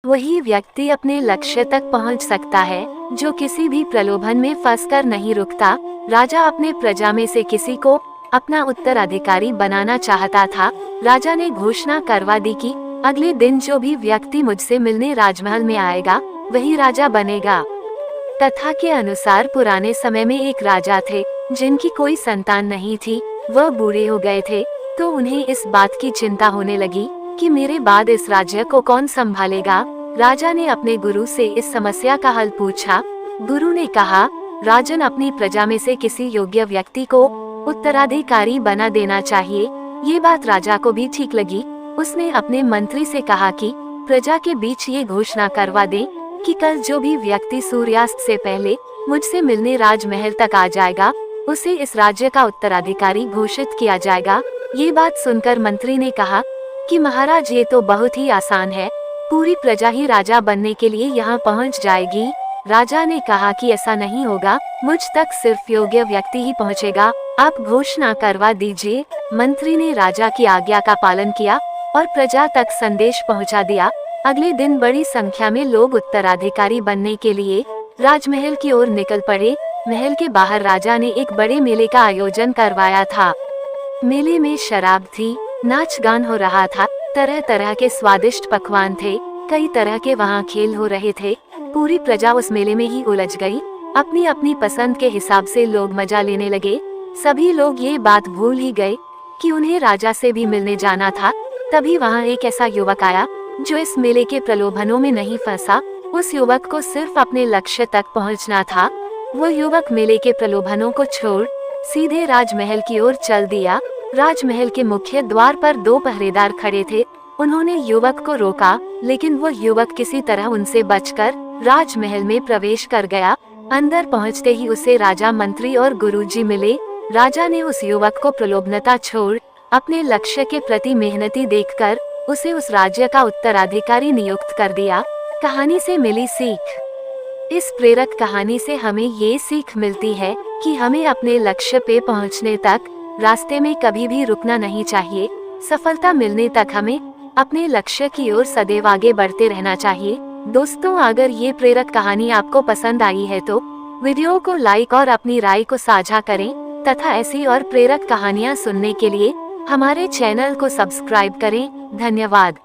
वही व्यक्ति अपने लक्ष्य तक पहुंच सकता है जो किसी भी प्रलोभन में फंसकर नहीं रुकता। राजा अपने प्रजा में से किसी को अपना उत्तराधिकारी बनाना चाहता था। राजा ने घोषणा करवा दी कि अगले दिन जो भी व्यक्ति मुझसे मिलने राजमहल में आएगा वही राजा बनेगा। कथा के अनुसार पुराने समय में एक राजा थे जिनकी कोई संतान नहीं थी। वह बूढ़े हो गए थे तो उन्हें इस बात की चिंता होने लगी कि मेरे बाद इस राज्य को कौन संभालेगा। राजा ने अपने गुरु से इस समस्या का हल पूछा। गुरु ने कहा, राजन, अपनी प्रजा में से किसी योग्य व्यक्ति को उत्तराधिकारी बना देना चाहिए। ये बात राजा को भी ठीक लगी। उसने अपने मंत्री से कहा कि प्रजा के बीच ये घोषणा करवा दे कि कल जो भी व्यक्ति सूर्यास्त से पहले मुझसे मिलने राजमहल तक आ जाएगा उसे इस राज्य का उत्तराधिकारी घोषित किया जाएगा। ये बात सुनकर मंत्री ने कहा कि महाराज, ये तो बहुत ही आसान है, पूरी प्रजा ही राजा बनने के लिए यहाँ पहुँच जाएगी। राजा ने कहा कि ऐसा नहीं होगा, मुझ तक सिर्फ योग्य व्यक्ति ही पहुँचेगा। आप घोषणा करवा दीजिए। मंत्री ने राजा की आज्ञा का पालन किया और प्रजा तक संदेश पहुँचा दिया। अगले दिन बड़ी संख्या में लोग उत्तराधिकारी बनने के लिए राजमहल की ओर निकल पड़े। महल के बाहर राजा ने एक बड़े मेले का आयोजन करवाया था। मेले में शराब थी, नाच गान हो रहा था, तरह तरह के स्वादिष्ट पकवान थे, कई तरह के वहाँ खेल हो रहे थे। पूरी प्रजा उस मेले में ही उलझ गई। अपनी अपनी पसंद के हिसाब से लोग मजा लेने लगे। सभी लोग ये बात भूल ही गए कि उन्हें राजा से भी मिलने जाना था। तभी वहाँ एक ऐसा युवक आया जो इस मेले के प्रलोभनों में नहीं फंसा। उस युवक को सिर्फ अपने लक्ष्य तक पहुँचना था। वो युवक मेले के प्रलोभनों को छोड़ सीधे राजमहल की ओर चल दिया। राजमहल के मुख्य द्वार पर 2 पहरेदार खड़े थे। उन्होंने युवक को रोका, लेकिन वो युवक किसी तरह उनसे बचकर राजमहल में प्रवेश कर गया। अंदर पहुंचते ही उसे राजा, मंत्री और गुरुजी मिले। राजा ने उस युवक को प्रलोभनता छोड़ अपने लक्ष्य के प्रति मेहनती देखकर उसे उस राज्य का उत्तराधिकारी नियुक्त कर दिया। कहानी से मिली सीख। इस प्रेरक कहानी से हमें ये सीख मिलती है कि हमें अपने लक्ष्य पे पहुंचने तक रास्ते में कभी भी रुकना नहीं चाहिए। सफलता मिलने तक हमें अपने लक्ष्य की ओर सदैव आगे बढ़ते रहना चाहिए। दोस्तों, अगर ये प्रेरक कहानी आपको पसंद आई है तो वीडियो को लाइक और अपनी राय को साझा करें तथा ऐसी और प्रेरक कहानियाँ सुनने के लिए हमारे चैनल को सब्सक्राइब करें। धन्यवाद।